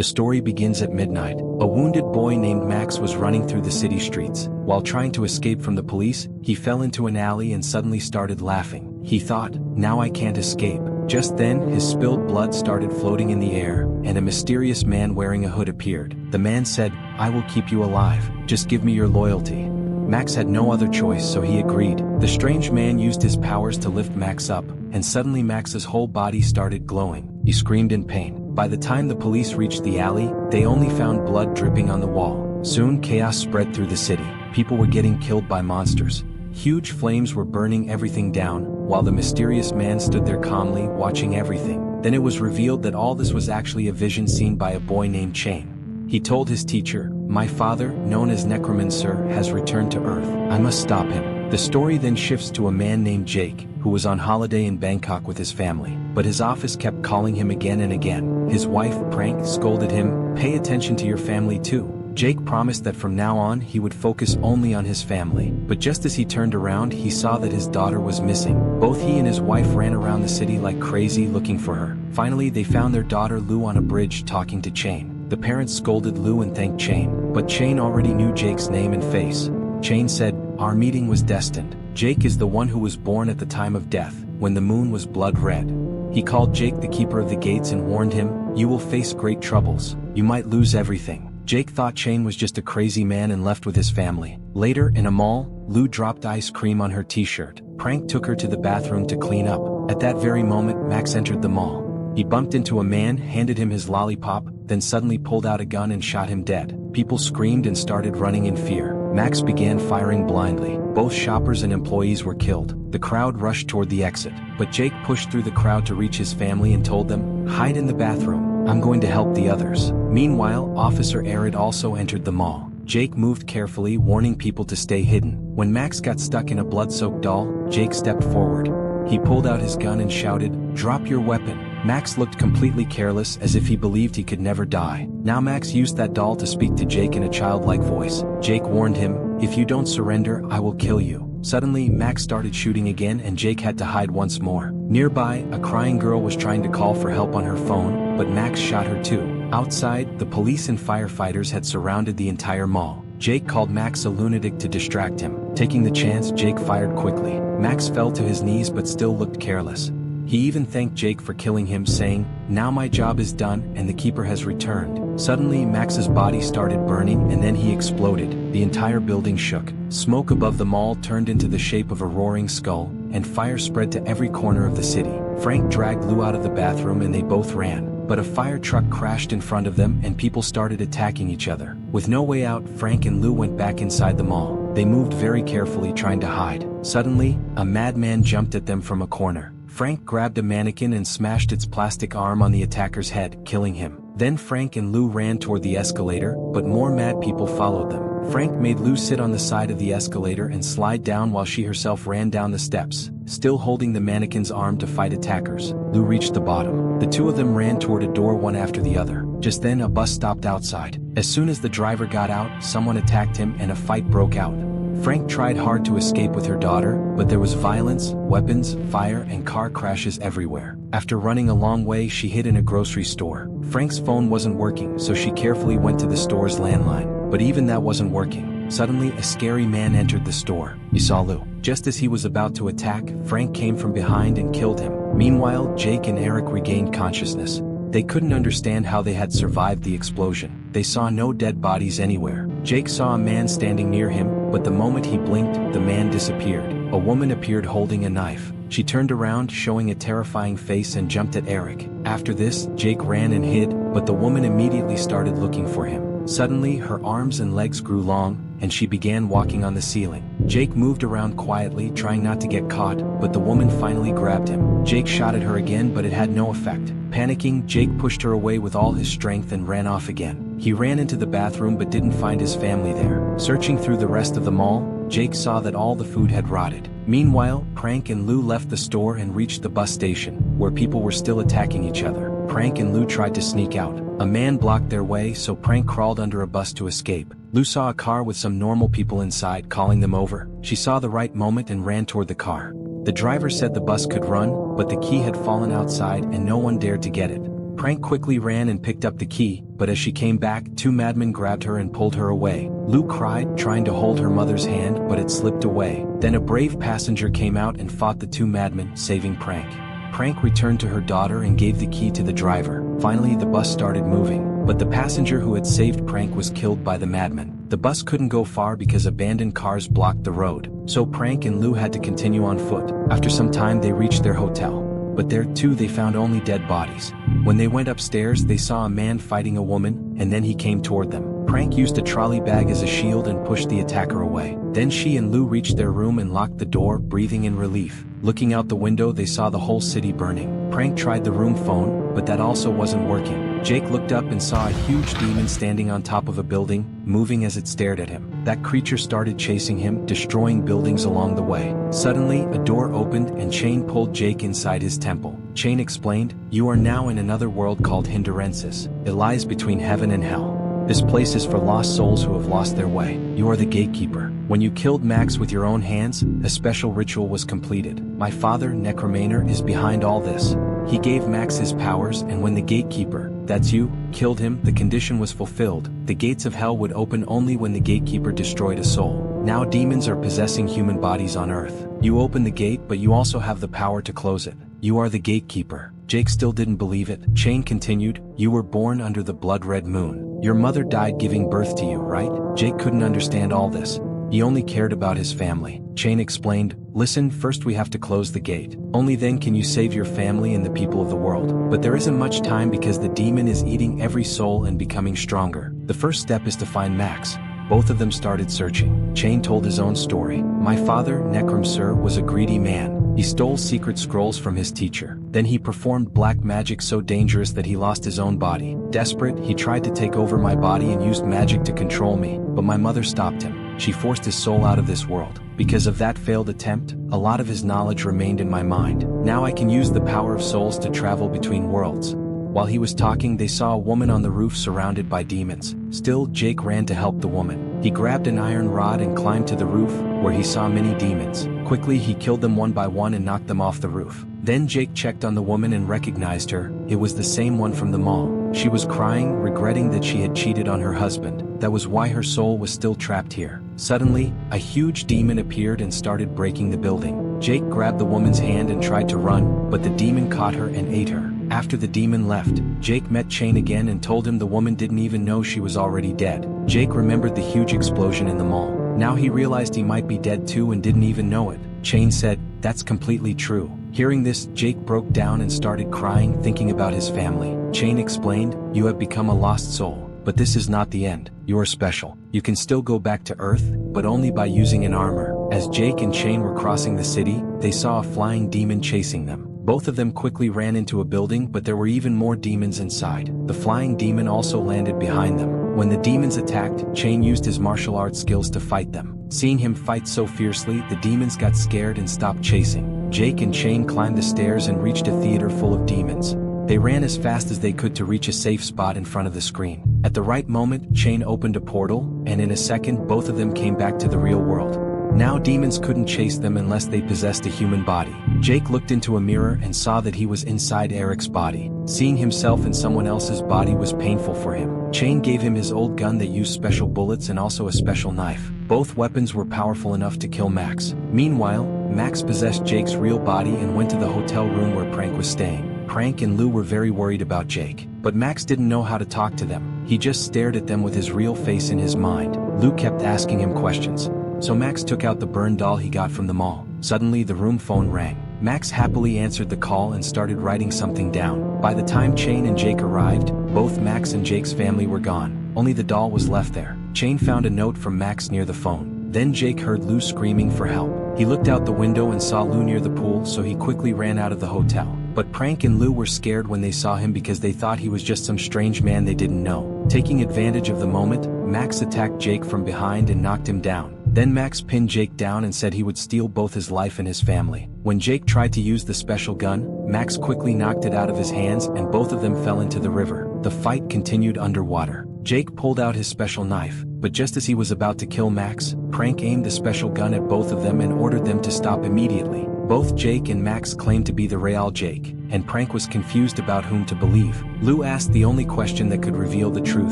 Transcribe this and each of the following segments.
The story begins at midnight. A wounded boy named Max was running through the city streets. While trying to escape from the police, he fell into an alley and suddenly started laughing. He thought, "Now I can't escape." Just then, his spilled blood started floating in the air, and a mysterious man wearing a hood appeared. The man said, "I will keep you alive. Just give me your loyalty." Max had no other choice, so he agreed. The strange man used his powers to lift Max up, and suddenly Max's whole body started glowing. He screamed in pain. By the time the police reached the alley, they only found blood dripping on the wall. Soon chaos spread through the city. People were getting killed by monsters. Huge flames were burning everything down, while the mysterious man stood there calmly, watching everything. Then it was revealed that all this was actually a vision seen by a boy named Chain. He told his teacher, "My father, known as Necromancer, has returned to Earth. I must stop him." The story then shifts to a man named Jake, who was on holiday in Bangkok with his family, but his office kept calling him again and again. His wife, Prank, scolded him, "Pay attention to your family too." Jake promised that from now on he would focus only on his family, but just as he turned around he saw that his daughter was missing. Both he and his wife ran around the city like crazy looking for her. Finally they found their daughter Lou on a bridge talking to Chain. The parents scolded Lou and thanked Chain, but Chain already knew Jake's name and face. Chain said, "Our meeting was destined. Jake is the one who was born at the time of death, when the moon was blood red." He called Jake the keeper of the gates and warned him, "You will face great troubles. You might lose everything." Jake thought Chain was just a crazy man and left with his family. Later, in a mall, Lou dropped ice cream on her t-shirt. Prank took her to the bathroom to clean up. At that very moment, Max entered the mall. He bumped into a man, handed him his lollipop, then suddenly pulled out a gun and shot him dead. People screamed and started running in fear. Max began firing blindly. Both shoppers and employees were killed. The crowd rushed toward the exit, but Jake pushed through the crowd to reach his family and told them, "Hide in the bathroom. I'm going to help the others." Meanwhile, Officer Arid also entered the mall. Jake moved carefully, warning people to stay hidden. When Max got stuck in a blood-soaked doll, Jake stepped forward. He pulled out his gun and shouted, "Drop your weapon." Max looked completely careless, as if he believed he could never die. Now Max used that doll to speak to Jake in a childlike voice. Jake warned him, "If you don't surrender, I will kill you." Suddenly, Max started shooting again and Jake had to hide once more. Nearby, a crying girl was trying to call for help on her phone, but Max shot her too. Outside, the police and firefighters had surrounded the entire mall. Jake called Max a lunatic to distract him. Taking the chance, Jake fired quickly. Max fell to his knees but still looked careless. He even thanked Jake for killing him, saying, "Now my job is done and the keeper has returned." Suddenly, Max's body started burning and then he exploded. The entire building shook. Smoke above the mall turned into the shape of a roaring skull, and fire spread to every corner of the city. Frank dragged Lou out of the bathroom and they both ran. But a fire truck crashed in front of them and people started attacking each other. With no way out, Frank and Lou went back inside the mall. They moved very carefully, trying to hide. Suddenly, a madman jumped at them from a corner. Frank grabbed a mannequin and smashed its plastic arm on the attacker's head, killing him. Then Frank and Lou ran toward the escalator, but more mad people followed them. Frank made Lou sit on the side of the escalator and slide down while she herself ran down the steps, still holding the mannequin's arm to fight attackers. Lou reached the bottom. The two of them ran toward a door one after the other. Just then a bus stopped outside. As soon as the driver got out, someone attacked him and a fight broke out. Frank tried hard to escape with her daughter, but there was violence, weapons, fire, and car crashes everywhere. After running a long way, she hid in a grocery store. Frank's phone wasn't working, so she carefully went to the store's landline. But even that wasn't working. Suddenly, a scary man entered the store. He saw Lou. Just as he was about to attack, Frank came from behind and killed him. Meanwhile, Jake and Eric regained consciousness. They couldn't understand how they had survived the explosion. They saw no dead bodies anywhere. Jake saw a man standing near him, but the moment he blinked, the man disappeared. A woman appeared holding a knife. She turned around, showing a terrifying face, and jumped at Eric. After this, Jake ran and hid, but the woman immediately started looking for him. Suddenly, her arms and legs grew long, and she began walking on the ceiling. Jake moved around quietly, trying not to get caught, but the woman finally grabbed him. Jake shot at her again, but it had no effect. Panicking, Jake pushed her away with all his strength and ran off again. He ran into the bathroom but didn't find his family there. Searching through the rest of the mall, Jake saw that all the food had rotted. Meanwhile, Prank and Lou left the store and reached the bus station, where people were still attacking each other. Prank and Lou tried to sneak out. A man blocked their way, so Prank crawled under a bus to escape. Lou saw a car with some normal people inside, calling them over. She saw the right moment and ran toward the car. The driver said the bus could run, but the key had fallen outside and no one dared to get it. Prank quickly ran and picked up the key, but as she came back, two madmen grabbed her and pulled her away. Lou cried, trying to hold her mother's hand, but it slipped away. Then a brave passenger came out and fought the two madmen, saving Prank. Prank returned to her daughter and gave the key to the driver. Finally, the bus started moving, but the passenger who had saved Prank was killed by the madmen. The bus couldn't go far because abandoned cars blocked the road, so Prank and Lou had to continue on foot. After some time, they reached their hotel, but there too they found only dead bodies. When they went upstairs, they saw a man fighting a woman, and then he came toward them. Prank used a trolley bag as a shield and pushed the attacker away. Then she and Lou reached their room and locked the door, breathing in relief. Looking out the window, they saw the whole city burning. Prank tried the room phone, but that also wasn't working. Jake looked up and saw a huge demon standing on top of a building, moving as it stared at him. That creature started chasing him, destroying buildings along the way. Suddenly, a door opened and Chain pulled Jake inside his temple. Chain explained, "You are now in another world called Hindurensis. It lies between heaven and hell. This place is for lost souls who have lost their way. You are the gatekeeper. When you killed Max with your own hands, a special ritual was completed. My father, Necromancer, is behind all this. He gave Max his powers, and when the gatekeeper, that's you, killed him, the condition was fulfilled. The gates of hell would open only when the gatekeeper destroyed a soul. Now demons are possessing human bodies on Earth. You open the gate, but you also have the power to close it. You are the gatekeeper." Jake still didn't believe it. Chain continued, "You were born under the blood-red moon. Your mother died giving birth to you, right?" Jake couldn't understand all this. He only cared about his family. Chain explained, "Listen, first we have to close the gate. Only then can you save your family and the people of the world. But there isn't much time because the demon is eating every soul and becoming stronger. The first step is to find Max." Both of them started searching. Chain told his own story. "My father, Necromancer, was a greedy man. He stole secret scrolls from his teacher. Then he performed black magic so dangerous that he lost his own body. Desperate, he tried to take over my body and used magic to control me, but my mother stopped him. She forced his soul out of this world. Because of that failed attempt, a lot of his knowledge remained in my mind. Now I can use the power of souls to travel between worlds." While he was talking, they saw a woman on the roof surrounded by demons. Still, Jake ran to help the woman. He grabbed an iron rod and climbed to the roof, where he saw many demons. Quickly, he killed them one by one and knocked them off the roof. Then Jake checked on the woman and recognized her. It was the same one from the mall. She was crying, regretting that she had cheated on her husband. That was why her soul was still trapped here. Suddenly, a huge demon appeared and started breaking the building. Jake grabbed the woman's hand and tried to run, but the demon caught her and ate her. After the demon left, Jake met Chain again and told him the woman didn't even know she was already dead. Jake remembered the huge explosion in the mall. Now he realized he might be dead too and didn't even know it. Chain said, "That's completely true." Hearing this, Jake broke down and started crying, thinking about his family. Chain explained, "You have become a lost soul, but this is not the end. You are special. You can still go back to Earth, but only by using an armor." As Jake and Chain were crossing the city, they saw a flying demon chasing them. Both of them quickly ran into a building, but there were even more demons inside. The flying demon also landed behind them. When the demons attacked, Chain used his martial arts skills to fight them. Seeing him fight so fiercely, the demons got scared and stopped chasing. Jake and Chain climbed the stairs and reached a theater full of demons. They ran as fast as they could to reach a safe spot in front of the screen. At the right moment, Chain opened a portal, and in a second, both of them came back to the real world. Now demons couldn't chase them unless they possessed a human body. Jake looked into a mirror and saw that he was inside Eric's body. Seeing himself in someone else's body was painful for him. Chain gave him his old gun that used special bullets and also a special knife. Both weapons were powerful enough to kill Max. Meanwhile, Max possessed Jake's real body and went to the hotel room where Prank was staying. Prank and Lou were very worried about Jake, but Max didn't know how to talk to them. He just stared at them with his real face in his mind. Lou kept asking him questions. So Max took out the burn doll he got from the mall. Suddenly the room phone rang. Max happily answered the call and started writing something down. By the time Chain and Jake arrived, both Max and Jake's family were gone. Only the doll was left there. Chain found a note from Max near the phone. Then Jake heard Lou screaming for help. He looked out the window and saw Lou near the pool, so he quickly ran out of the hotel. But Prank and Lou were scared when they saw him because they thought he was just some strange man they didn't know. Taking advantage of the moment, Max attacked Jake from behind and knocked him down. Then Max pinned Jake down and said he would steal both his life and his family. When Jake tried to use the special gun, Max quickly knocked it out of his hands and both of them fell into the river. The fight continued underwater. Jake pulled out his special knife, but just as he was about to kill Max, Prank aimed the special gun at both of them and ordered them to stop immediately. Both Jake and Max claimed to be the real Jake, and Prank was confused about whom to believe. Lou asked the only question that could reveal the truth.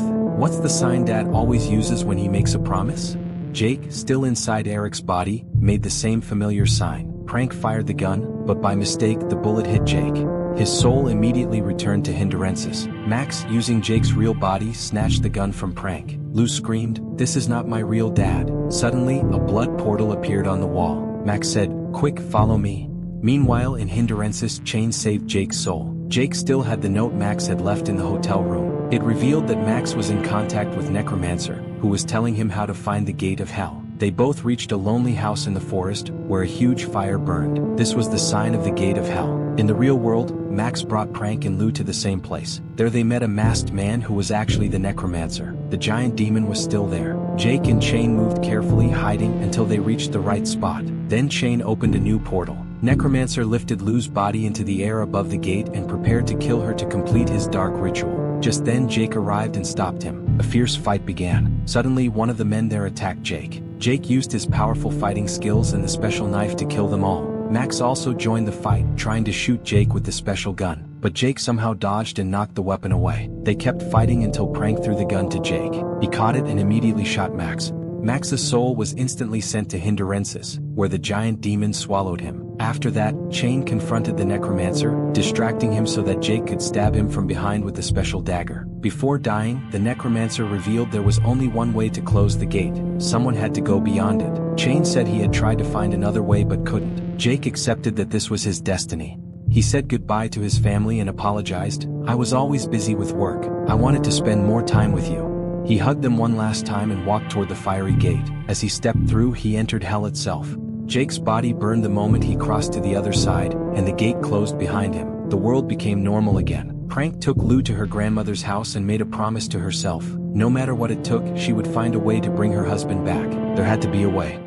What's the sign Dad always uses when he makes a promise? Jake, still inside Eric's body, made the same familiar sign. Prank fired the gun, but by mistake the bullet hit Jake. His soul immediately returned to Hinderensis. Max, using Jake's real body, snatched the gun from Prank. Lou screamed, "This is not my real dad." Suddenly, a blood portal appeared on the wall. Max said, "Quick, follow me." Meanwhile, in Hinderensis, Chain saved Jake's soul. Jake still had the note Max had left in the hotel room. It revealed that Max was in contact with Necromancer, who was telling him how to find the gate of hell. They both reached a lonely house in the forest, where a huge fire burned. This was the sign of the gate of hell. In the real world, Max brought Prank and Lou to the same place. There they met a masked man who was actually the Necromancer. The giant demon was still there. Jake and Chain moved carefully, hiding until they reached the right spot. Then Chain opened a new portal. Necromancer lifted Lou's body into the air above the gate and prepared to kill her to complete his dark ritual. Just then Jake arrived and stopped him. A fierce fight began. Suddenly, one of the men there attacked Jake. Jake used his powerful fighting skills and the special knife to kill them all. Max also joined the fight, trying to shoot Jake with the special gun, but Jake somehow dodged and knocked the weapon away. They kept fighting until Prank threw the gun to Jake. He caught it and immediately shot Max. Max's soul was instantly sent to Hinderensis, where the giant demon swallowed him. After that, Chain confronted the Necromancer, distracting him so that Jake could stab him from behind with the special dagger. Before dying, the Necromancer revealed there was only one way to close the gate. Someone had to go beyond it. Chain said he had tried to find another way but couldn't. Jake accepted that this was his destiny. He said goodbye to his family and apologized. "I was always busy with work. I wanted to spend more time with you." He hugged them one last time and walked toward the fiery gate. As he stepped through, he entered hell itself. Jake's body burned the moment he crossed to the other side, and the gate closed behind him. The world became normal again. Prank took Lou to her grandmother's house and made a promise to herself. No matter what it took, she would find a way to bring her husband back. There had to be a way.